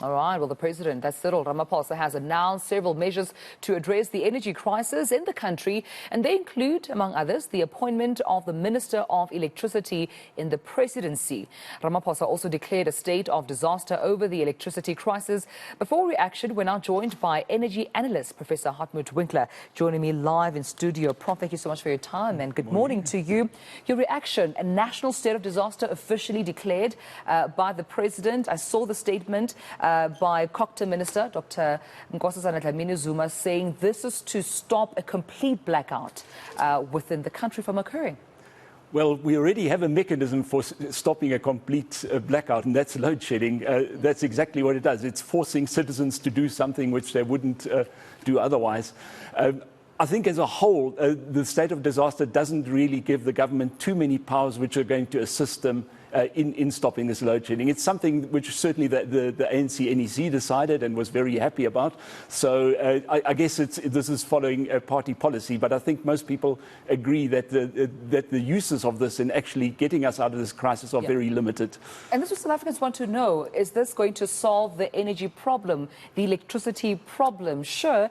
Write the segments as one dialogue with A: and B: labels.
A: All right. Well, the president, that's Cyril Ramaphosa, has announced several measures to address the energy crisis in the country, and they include, among others, the appointment of the Minister of Electricity in the Presidency. Ramaphosa also declared a state of disaster over the electricity crisis. Before reaction, we're now joined by energy analyst Professor Hartmut Winkler, joining me live in studio. Prof, thank you so much for your time, and good morning to you. Your reaction: a national state of disaster officially declared by the president. I saw the statement by COCTA Minister Dr. Nkosazana Zuma saying this is to stop a complete blackout within the country from occurring.
B: Well, we already have a mechanism for stopping a complete blackout, and that's load shedding. That's exactly what it does. It's forcing citizens to do something which they wouldn't do otherwise. I think as a whole, the state of disaster doesn't really give the government too many powers which are going to assist them in stopping this load shedding. It's something which certainly the ANC NEC decided and was very happy about. So I guess this is following a party policy, but I think most people agree that the uses of this in actually getting us out of this crisis are very limited.
A: And this is what South Africans want to know. Is this going to solve the energy problem, the electricity problem? Sure,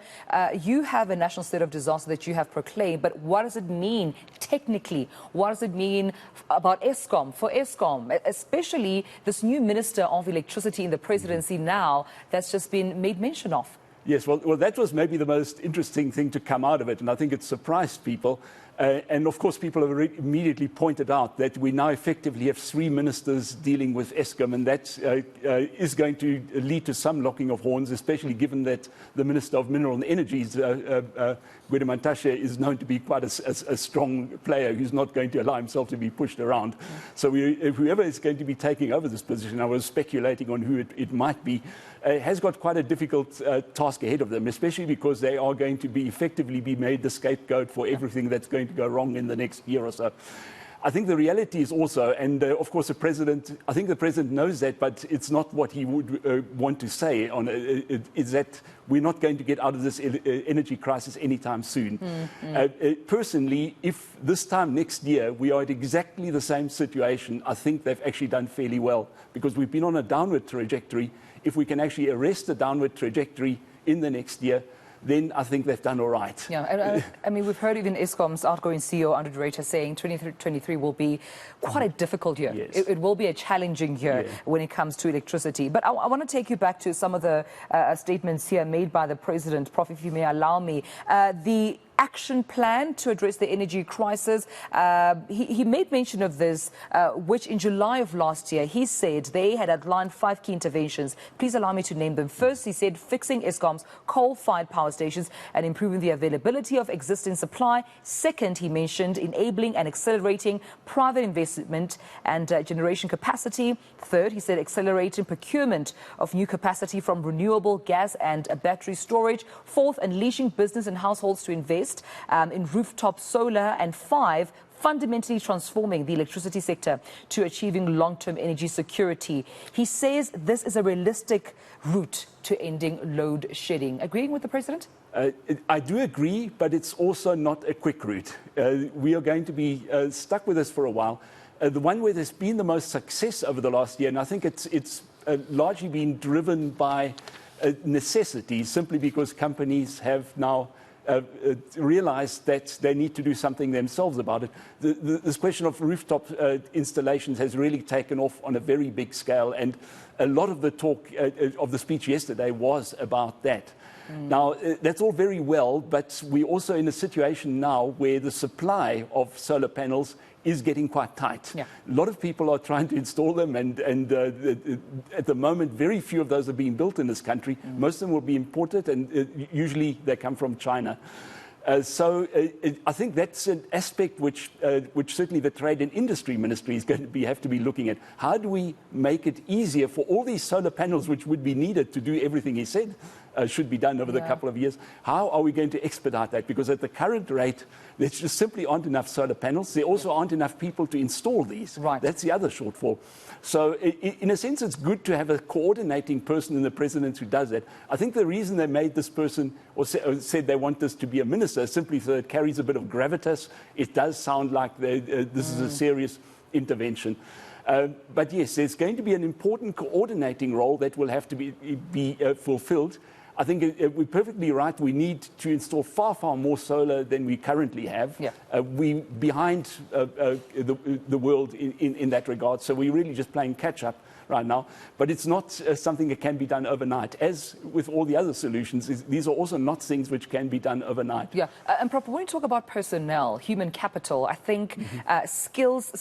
A: you have a national state of disaster that you have proclaimed, but what does it mean technically? What does it mean about Eskom, for Eskom? Especially this new Minister of Electricity in the Presidency now that's just been made mention of.
B: Yes, well, that was maybe the most interesting thing to come out of it, and I think it surprised people. And of course, people have immediately pointed out that we now effectively have 3 ministers dealing with Eskom, and that is going to lead to some locking of horns, especially given that the Minister of Mineral and Energies, Mantashe, is known to be quite a strong player who's not going to allow himself to be pushed around. So whoever is going to be taking over this position, I was speculating on who it might be, has got quite a difficult task ahead of them, especially because they are going to be effectively made the scapegoat for everything that's going to go wrong in the next year or so. I think the reality is also, and of course I think the president knows that, but it's not what he would want to say, is that we're not going to get out of this energy crisis anytime soon. Personally, if this time next year we are at exactly the same situation, I think they've actually done fairly well, because we've been on a downward trajectory. If we can actually arrest the downward trajectory in the next year, then I think they've done all right.
A: Yeah, I mean, we've heard even Eskom's outgoing CEO, Andre de Ruyter, saying 2023 will be quite a difficult year.
B: Yes.
A: It will be a challenging year when it comes to electricity. But I want to take you back to some of the statements here made by the president, Prof, if you may allow me. The action plan to address the energy crisis. He made mention of this, which in July of last year, he said they had outlined 5 key interventions. Please allow me to name them. First, he said fixing Eskom's coal-fired power stations and improving the availability of existing supply. Second, he mentioned enabling and accelerating private investment and generation capacity. Third, he said accelerating procurement of new capacity from renewable gas and battery storage. Fourth, unleashing business and households to invest in rooftop solar. And 5, fundamentally transforming the electricity sector to achieving long-term energy security. He says this is a realistic route to ending load shedding. Agreeing with the president?
B: I do agree, but it's also not a quick route. We are going to be stuck with this for a while. The one where there's been the most success over the last year, and I think it's largely been driven by necessity, simply because companies have now realized that they need to do something themselves about it. This question of rooftop installations has really taken off on a very big scale, and a lot of the talk of the speech yesterday was about that. Now, that's all very well, but we're also in a situation now where the supply of solar panels is getting quite tight. A lot of people are trying to install them, and at the moment, very few of those are being built in this country. Most of them will be imported, and usually they come from China. So I think that's an aspect which certainly the Trade and Industry Ministry is going to have to be looking at. How do we make it easier for all these solar panels which would be needed to do everything he said should be done over the couple of years? How are we going to expedite that? Because at the current rate, there just simply aren't enough solar panels. There also aren't enough people to install these. That's the other shortfall. So in a sense, it's good to have a coordinating person in the presidency who does that. I think the reason they made this person, or said they want this to be a minister, is simply so it carries a bit of gravitas. It does sound like this is a serious intervention. But yes, there's going to be an important coordinating role that will have to be fulfilled. I think we're perfectly right. We need to install far, far more solar than we currently have.
A: Yeah.
B: We're behind the world in that regard. So we're really just playing catch up right now. But it's not something that can be done overnight. As with all the other solutions, these are also not things which can be done overnight.
A: Yeah, and Prof, when you talk about personnel, human capital, I think skills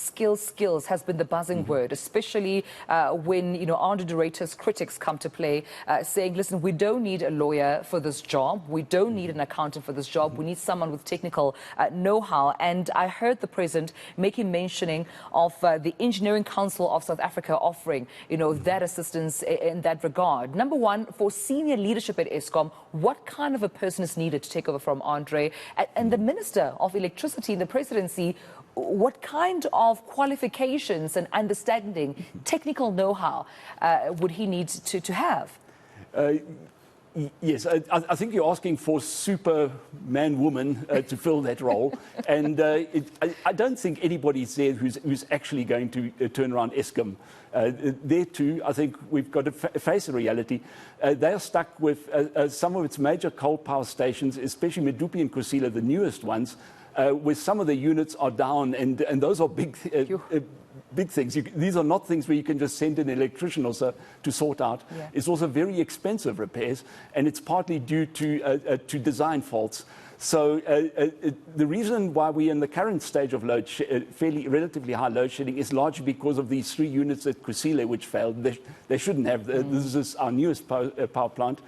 A: has been the buzzing word, especially when, Andre de Ruyter's critics come to play, saying, listen, we don't need a lawyer for this job. We don't need an accountant for this job. We need someone with technical know-how. And I heard the president mentioning of the Engineering Council of South Africa offering that assistance in that regard. Number one, for senior leadership at Eskom, what kind of a person is needed to take over from Andre? And the Minister of Electricity in the Presidency, what kind of qualifications and understanding, technical know-how would he need to have?
B: Yes, I think you're asking for Superman woman to fill that role. And I don't think anybody's there who's actually going to turn around Eskom. There too, I think we've got to face a reality. They are stuck with some of its major coal power stations, especially Medupi and Kusile, the newest ones, where some of the units are down, and those are big things. These are not things where you can just send an electrician or so to sort out. Yeah. It's also very expensive repairs, and it's partly due to design faults. So the reason why we're in the current stage of relatively high load shedding is largely because of these 3 units at Kusile which failed. They shouldn't have. This is our newest power plant.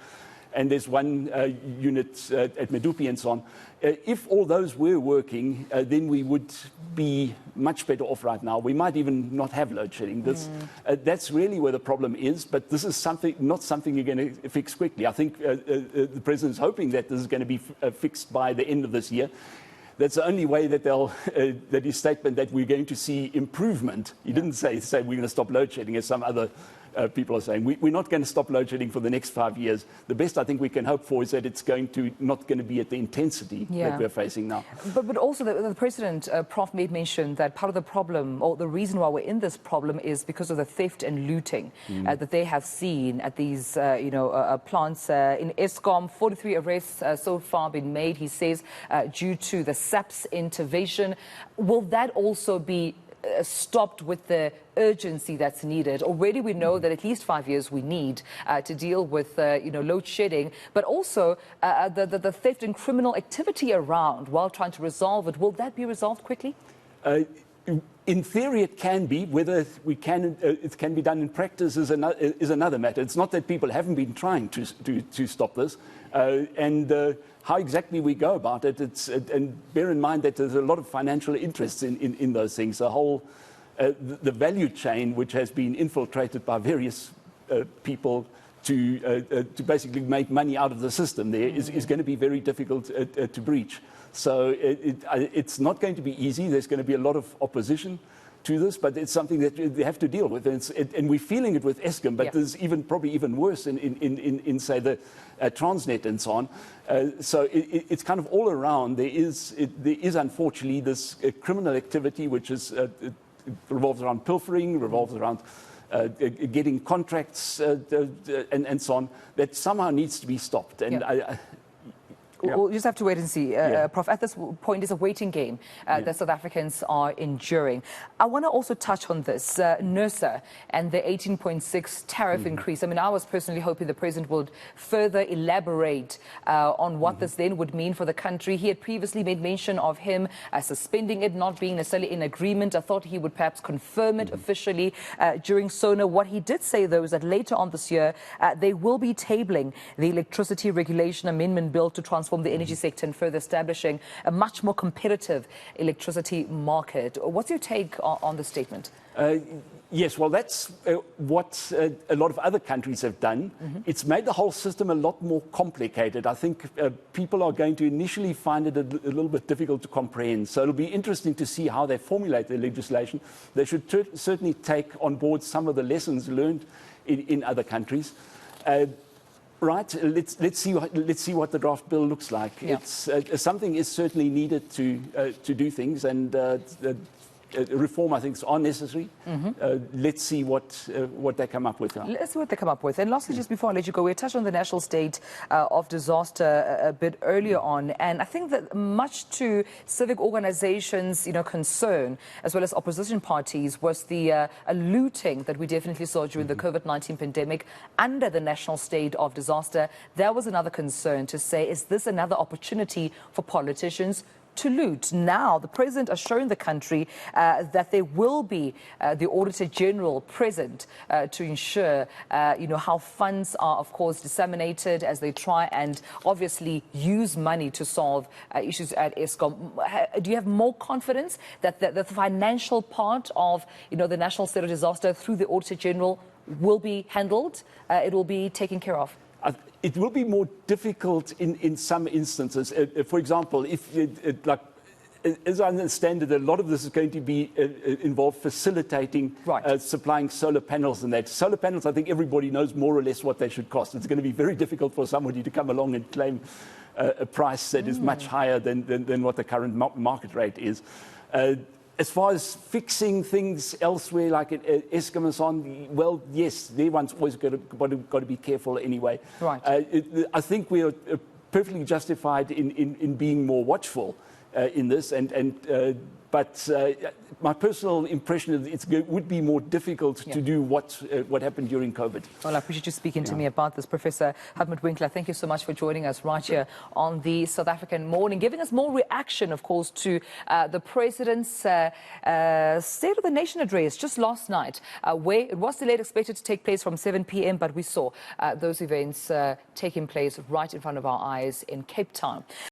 B: And there's 1 unit at Medupi and so on. If all those were working, then we would be much better off right now. We might even not have load shedding. That's really where the problem is, but this is not something you're going to fix quickly. I think the president's hoping that this is going to be fixed by the end of this year. That's the only way that that his statement that we're going to see improvement. He didn't say we're going to stop load shedding, as some other people are saying. We're not going to stop load shedding for the next 5 years. The best I think we can hope for is that it's not going to be at the intensity that we're facing now.
A: But also the president, Prof, made mention that part of the problem, or the reason why we're in this problem, is because of the theft and looting that they have seen at these plants in Eskom. 43 arrests so far been made, he says, due to the SAP's intervention. Will that also be stopped with the urgency that's needed? Already we know that at least 5 years we need to deal with load shedding, but also the theft and criminal activity around while trying to resolve it. Will that be resolved quickly?
B: In theory, it can be. Whether it can be done in practice is another matter. It's not that people haven't been trying to stop this, and how exactly we go about it. And bear in mind that there's a lot of financial interests in those things. The whole the value chain, which has been infiltrated by various people to basically make money out of the system, there is going to be very difficult to breach. So it's not going to be easy. There's going to be a lot of opposition to this, but it's something that they have to deal with. And we're feeling it with Eskom, but there's probably even worse in say, the Transnet and so on. So it's kind of all around. There is unfortunately this criminal activity which revolves around pilfering, revolves around getting contracts and so on, that somehow needs to be stopped. And
A: We'll just have to wait and see, Prof. At this point, it's a waiting game that South Africans are enduring. I want to also touch on this, NERSA and the 18.6 tariff increase. I mean, I was personally hoping the president would further elaborate on what this then would mean for the country. He had previously made mention of him suspending it, not being necessarily in agreement. I thought he would perhaps confirm it officially during SONA. What he did say, though, is that later on this year, they will be tabling the Electricity Regulation Amendment Bill to transform the energy sector and further establishing a much more competitive electricity market. What's your take on the statement?
B: Yes, well, that's what a lot of other countries have done. It's made the whole system a lot more complicated. I think people are going to initially find it a little bit difficult to comprehend. So it'll be interesting to see how they formulate the legislation. They should certainly take on board some of the lessons learned in other countries. Right. Let's see what the draft bill looks like. Yeah. Something is certainly needed to do things, and reform, I think, are necessary. Let's see what they come up with.
A: Let's see what they come up with. And lastly, just before I let you go, we touched on the national state of disaster a bit earlier on. And I think that much to civic organizations, concern, as well as opposition parties, was the looting that we definitely saw during the COVID-19 pandemic under the national state of disaster. That was another concern to say, is this another opportunity for politicians to loot? Now, the president has shown the country that there will be the Auditor General present to ensure, how funds are, of course, disseminated as they try and obviously use money to solve issues at Eskom. Do you have more confidence that the financial part of, the national state of disaster through the Auditor General will be handled? It will be taken care of?
B: It will be more difficult in some instances. For example, if as I understand it, a lot of this is going to be involved facilitating supplying solar panels and that. Solar panels, I think everybody knows more or less what they should cost. It's going to be very difficult for somebody to come along and claim a price that is much higher than what the current market rate is. As far as fixing things elsewhere, like at Eskom and so on, well, yes, their one's always got to be careful anyway.
A: Right.
B: I think we are perfectly justified in being more watchful in this, but my personal impression is it would be more difficult to do what happened during COVID.
A: Well, I appreciate you speaking to me about this. Professor Hartmut Winkler, thank you so much for joining us right here on the South African Morning, giving us more reaction, of course, to the President's State of the Nation address just last night, where it was delayed, expected to take place from 7 p.m., but we saw those events taking place right in front of our eyes in Cape Town.